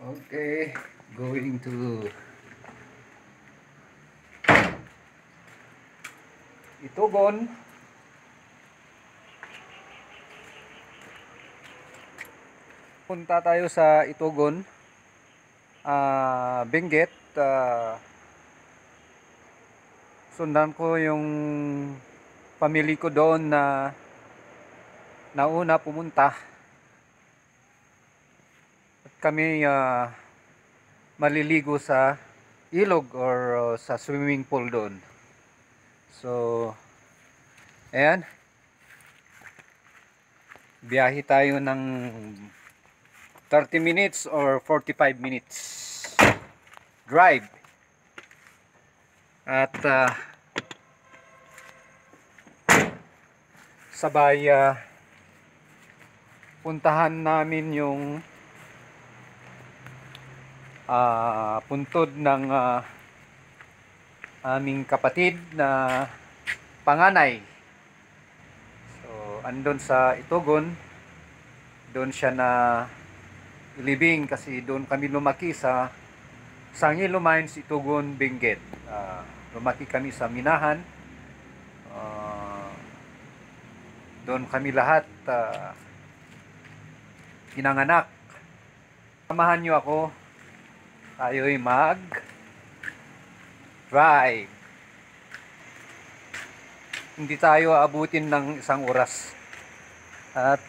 Okay, going to Itugon. Punta tayo sa Itugon, Benguet. Sundan ko yung family ko doon na nauna pumunta. At kami maliligo sa ilog or sa swimming pool doon. So, ayan. Biyahe tayo ng 30 minutes or 45 minutes drive. At sabay puntahan namin yung puntod ng aming kapatid na panganay. So, andun sa Itugon. Doon siya na ilibing kasi doon kami lumaki sa Sangilo Mines, Itugon, Benguet. Lumaki kami sa Minahan. Doon kami lahat pinanganak. Samahan nyo ako. Tayo'y mag-drive. Hindi tayo aabutin ng 1 oras. At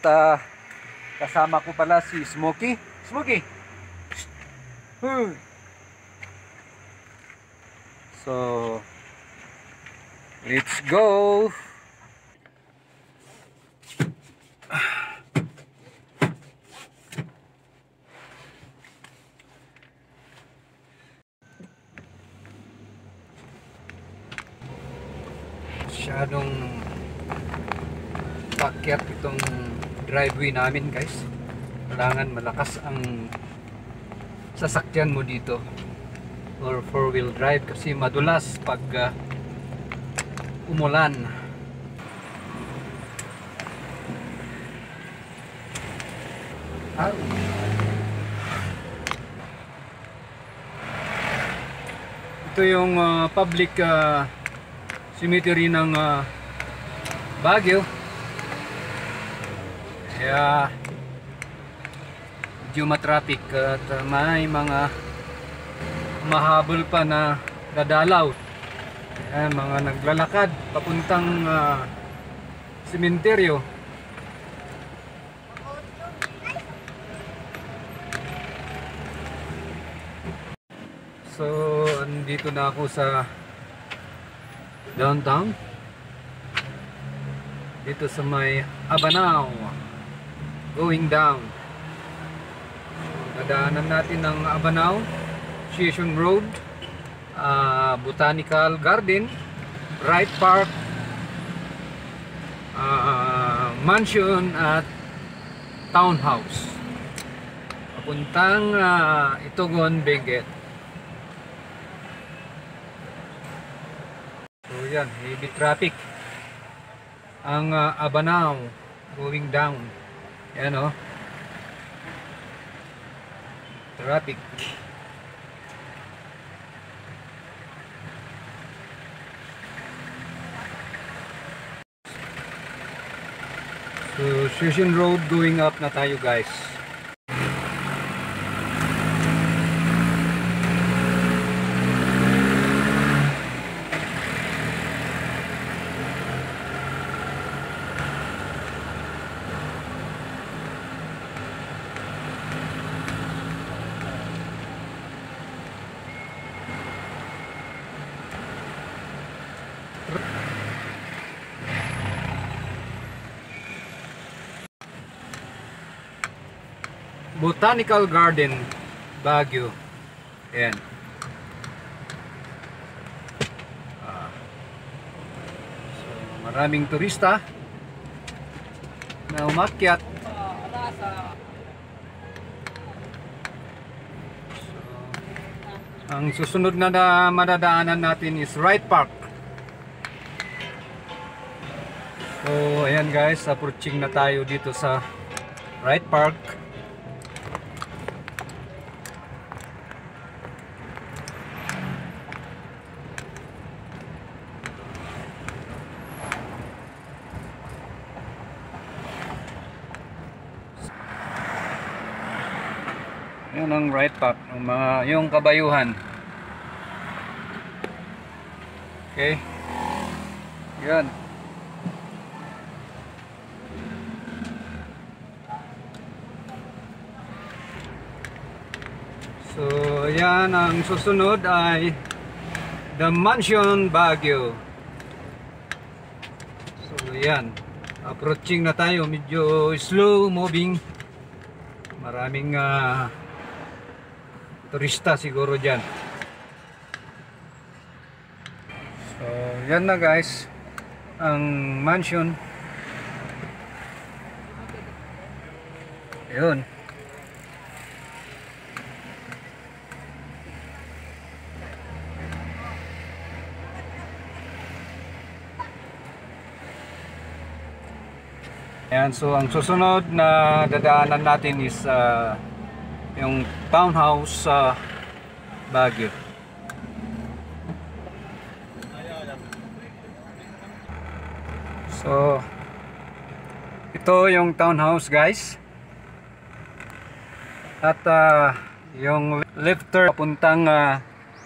kasama ko pala si Smokey. Smokey! So, let's go! Masyadong pakyat itong driveway namin, guys. Kailangan malakas ang sasakyan mo dito or 4-wheel drive kasi madulas pag umulan. Ito yung public cemetery ng Baguio. Kaya medyo matraffic at may mga mahabol pa na dadalaw. Ayan, mga naglalakad papuntang sementeryo. So, andito na ako sa downtown. Dito sa may Abanao. Going down. Nadaanan natin ang Abanao, Station Road, Botanical Garden, Wright Park, Mansion at Townhouse. Papuntang Itugon, Benguet. So yan, heavy traffic ang Abanao going down. Yan o, traffic. So Station Road going up na tayo, guys. Botanical Garden, Baguio. Ayan. So, maraming turista na umakyat. So, ang susunod na madadaanan natin is Wright Park. So, ayan guys, approaching na tayo dito sa Wright Park. Yan ang right pack ng mga yung kabayuhan. Okay. Yan. So, yan ang susunod ay The Mansion Baguio. So, yan. Approaching na tayo. Medyo slow moving. Maraming turista siguro dyan. So, yan na guys. Ang mansion. Yun. Ayan, so ang susunod na dadaanan natin is yung townhouse sa Baguio. So ito yung townhouse guys. At yung lifter papuntang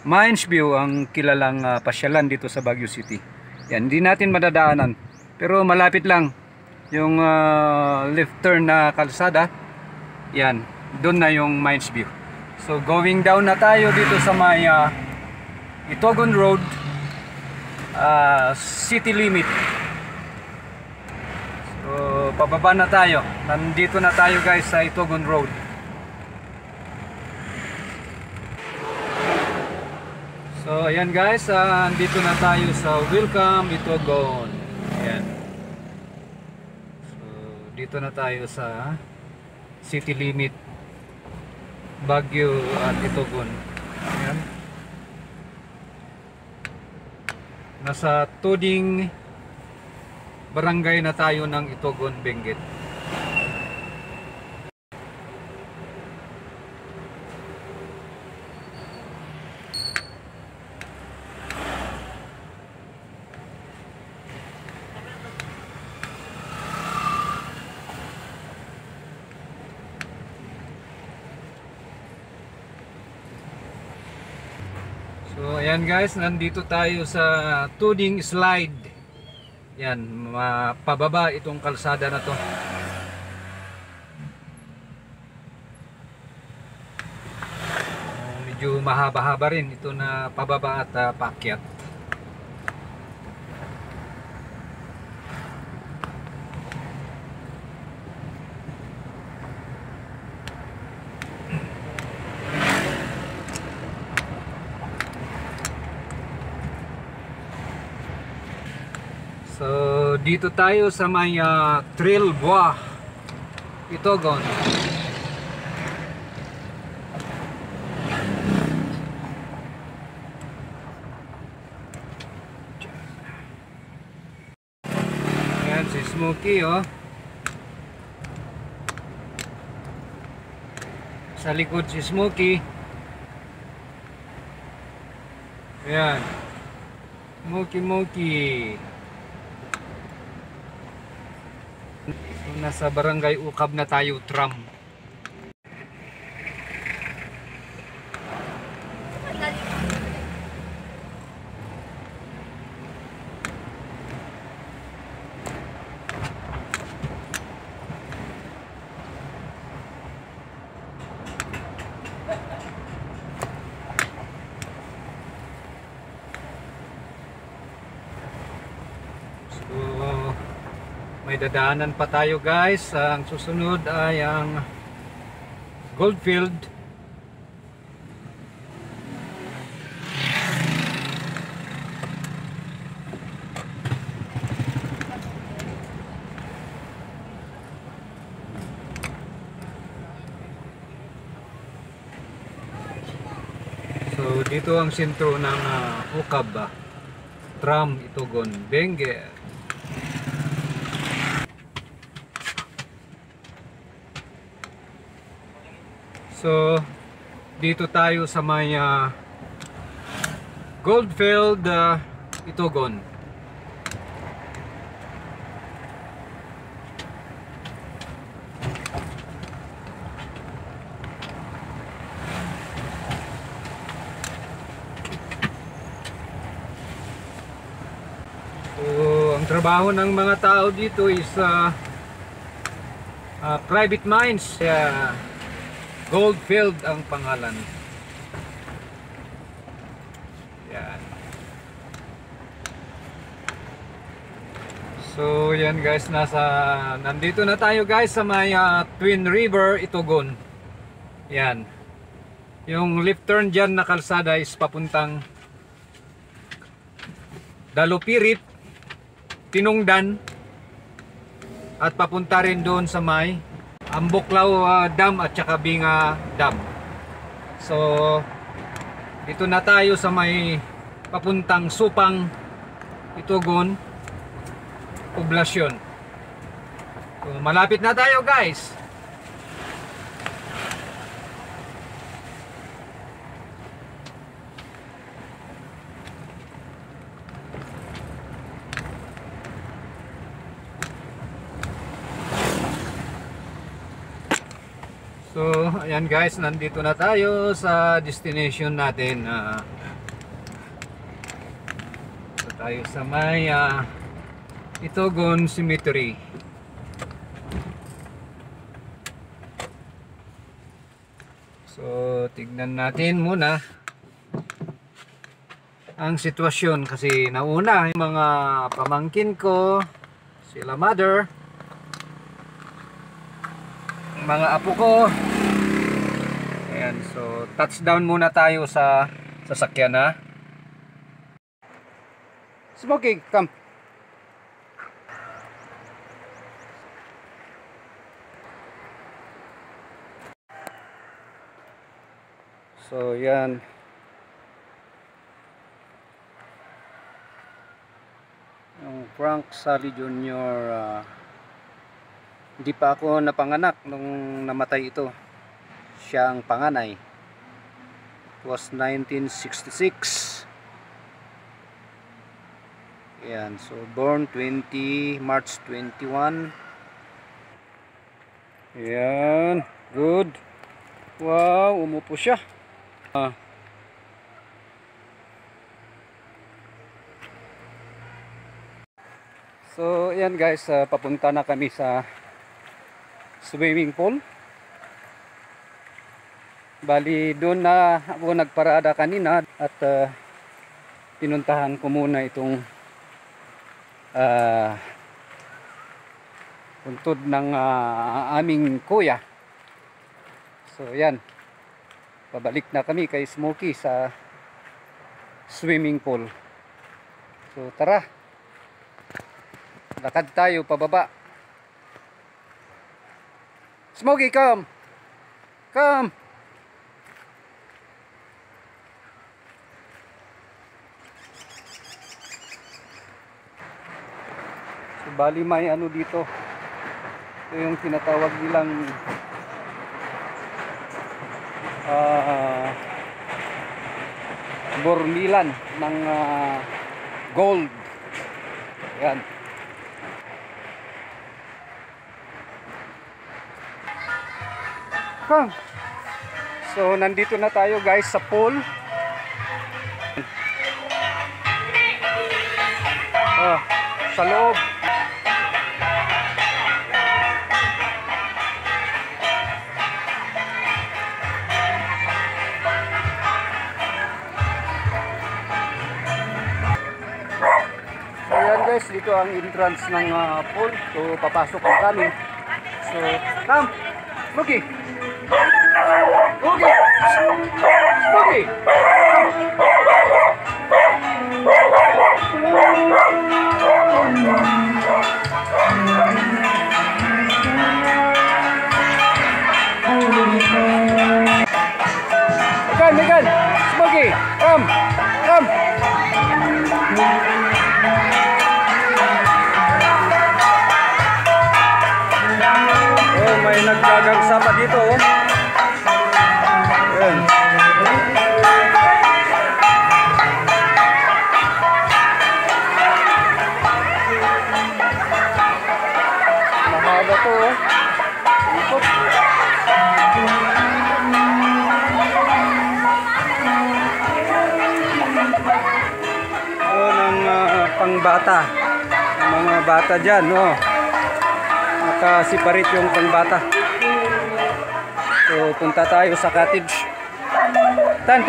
Mines View ang kilalang pasyalan dito sa Baguio City. Yan, hindi natin madadaanan pero malapit lang. Yung left turn na kalsada, yan, doon na yung Mines View. So going down na tayo dito sa may Itogon Road, city limit. So pababa na tayo. Nandito na tayo guys sa Itogon Road. So ayan guys, andito na tayo sa Welcome Itogon. Ayan. Dito na tayo sa city limit Baguio at Itogon. Ayan. Nasa Tuding barangay na tayo ng Itogon, Benguet. So ayan guys, nandito tayo sa Tuding Slide. Yan, pababa itong kalsada na to. Medyo mahaba-haba rin ito na pababa at paakyat. So dito tayo sa may Trail Buah Itogon. Ayan si Smokey oh. Sa likod si Smokey. Ayan. Smokey. So, nasa barangay Ukab na tayo, tram. May dadaanan pa tayo guys. Ang susunod ay ang Goldfield. So dito ang sentro ng Ukab, tram Itogon, Benguet. So dito tayo sa may Goldfield Itogon. trabaho ng mga tao dito is private mines. Goldfield ang pangalan. Yan. So yan guys, nandito na tayo guys sa may Twin River, Itugon. Yan. Yung left turn dyan na kalsada is papuntang Dalupirit, Tinungdan, at papunta rin doon sa may Ambuklaw Dam at saka Binga Dam. So dito na tayo sa may papuntang Supang, Itugon, poblasyon. So malapit na tayo guys. So, ayan guys, nandito na tayo sa destination natin. So, tayo sa may Itugon Cemetery. So, tignan natin muna ang sitwasyon kasi nauna yung mga pamangkin ko, sila mother, mga apo ko. Ayan, so touchdown muna tayo sa sasakyan ha. Smokey, come. So yan. Yung Frank Sally Jr. Hindi pa ako napanganak nung namatay ito. Siya ang panganay. It was 1966. Ayan, so born March 21. Ayan, good. Wow, umupo siya. So ayan guys, papunta na kami sa swimming pool. Bali doon na ako nagparada kanina at pinuntahan ko muna itong puntod ng aming kuya. So yan, pabalik na kami kay Smokey sa swimming pool. So tara, lakad tayo pababa. Smokey, come! Come! So, bali may ano dito. Ito yung tinatawag nilang bormilan ng gold. Ayan. So nandito na tayo guys sa pool. Sa loob. So yan guys, dito ang entrance ng pool. So papasok na kami. So come, Smokey. Okay. Okay. Megan, Smokey, come. Oh, may nagkagagsa pa dito oh. Ayan. Mahaba to oh. Ikot. Ito ng pangbata. mga bata dyan, oh. Nakasiparit yung pangbata. So, punta tayo sa cottage. Tan.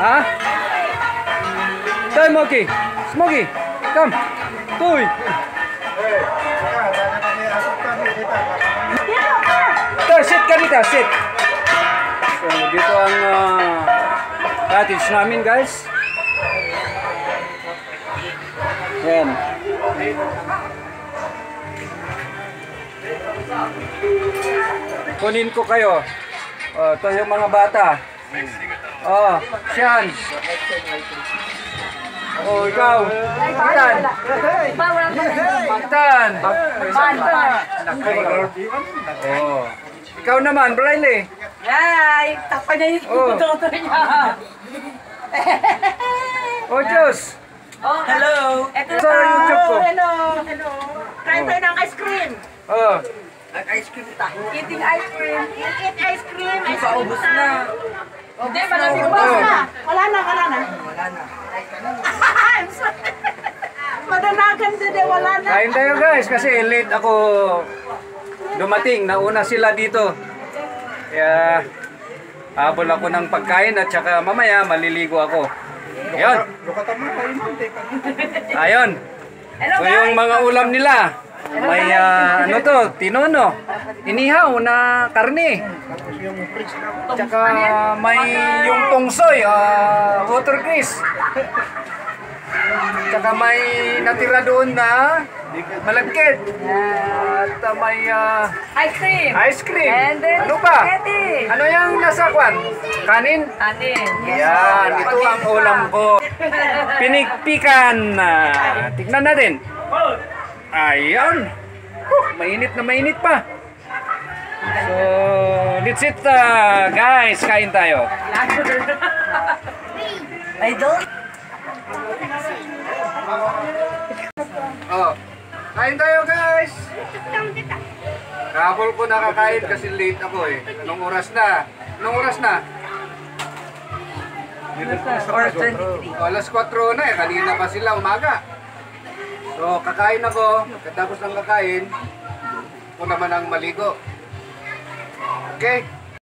Ha? Tay, Smokey, come. Tuy. Sit ka dito, sit. So, dito ang cottage namin, guys. Yan. Kunin ko kayo. Ito yung mga bata. Siyan. Ikaw. Tan. Ikaw naman, Briley. Yay! Takpa niya yung tutor niya. Diyos. Hello! Ito Sa YouTube ko. Hello! Kain tayo ng ice cream. Nag-ice cream tayo. Eating ice cream. Eat ice cream. Paubos na. Hindi, malamig pa na. Wala na. Wala na. I'm sorry. Madanagan din eh, wala na. Kain tayo, guys, kasi late ako dumating. Nauna sila dito. Kaya habol ako ng pagkain at saka mamaya maliligo ako. Ayun. Hello, So yung mga ulam nila, may tinono, inihaw na karne. Tsaka may yung tungsoy, water grease. Tsaka may natira doon na malagkit. At may Ice cream. ice cream. And then Ano pa? spaghetti. Ano yung nasa kwan? Kanin? Anin. Yan, ito ang ulam ko. Pinikpikan. Tignan natin. Ayan. Mainit na mainit pa. So, let's eat, guys. Kain tayo. Idol? Kain tayo, guys. Kahapon ko nakakain kasi late ako eh. Anong oras na? Anong oras na? Oras 23. Alas 4 na eh. Kanina pa sila umaga. So, kakain ako. Katapos ng kakain, ako naman ang maligo. Okay?